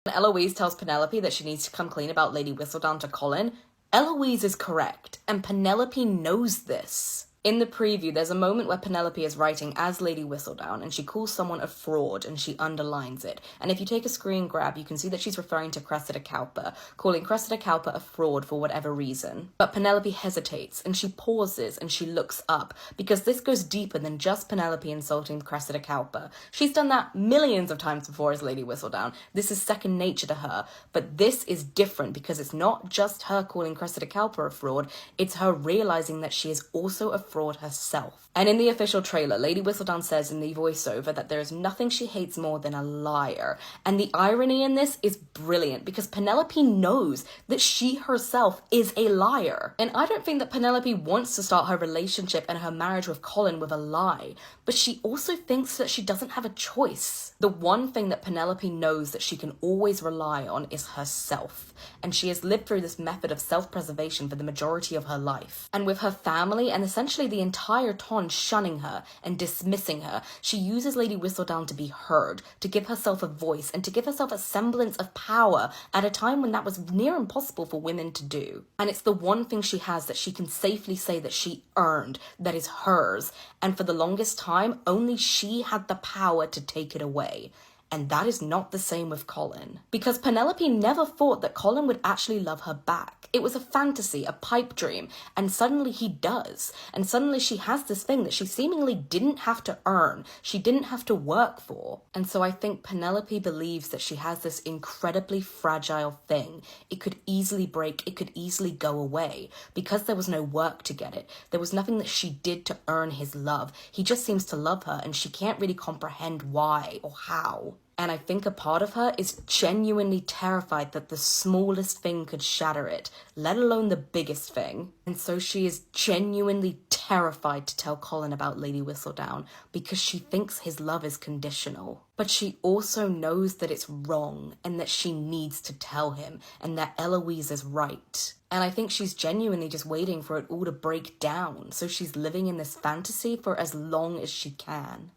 When Eloise tells Penelope that she needs to come clean about Lady Whistledown to Colin, Eloise is correct, and Penelope knows this. In the preview, there's a moment where Penelope is writing as Lady Whistledown, and she calls someone a fraud, and she underlines it. And if you take a screen grab, you can see that she's referring to Cressida Cowper, calling Cressida Cowper a fraud for whatever reason. But Penelope hesitates, and she pauses, and she looks up, because this goes deeper than just Penelope insulting Cressida Cowper. She's done that millions of times before as Lady Whistledown. This is second nature to her, but this is different because it's not just her calling Cressida Cowper a fraud, it's her realizing that she is also a fraud herself. And in the official trailer, Lady Whistledown says in the voiceover that there is nothing she hates more than a liar. And the irony in this is brilliant because Penelope knows that she herself is a liar. And I don't think that Penelope wants to start her relationship and her marriage with Colin with a lie, but she also thinks that she doesn't have a choice. The one thing that Penelope knows that she can always rely on is herself. And she has lived through this method of self-preservation for the majority of her life. And with her family and essentially the entire ton shunning her and dismissing her, she uses Lady Whistledown to be heard, to give herself a voice, and to give herself a semblance of power at a time when that was near impossible for women to do. And it's the one thing she has that she can safely say that she earned, that is hers, and for the longest time, only she had the power to take it away. And that is not the same with Colin. Because Penelope never thought that Colin would actually love her back. It was a fantasy, a pipe dream, and suddenly he does. And suddenly she has this thing that she seemingly didn't have to earn, she didn't have to work for. And so I think Penelope believes that she has this incredibly fragile thing. It could easily break, it could easily go away. Because there was no work to get it. There was nothing that she did to earn his love. He just seems to love her and she can't really comprehend why or how. And I think a part of her is genuinely terrified that the smallest thing could shatter it, let alone the biggest thing. And so she is genuinely terrified to tell Colin about Lady Whistledown because she thinks his love is conditional. But she also knows that it's wrong and that she needs to tell him and that Eloise is right. And I think she's genuinely just waiting for it all to break down. So she's living in this fantasy for as long as she can.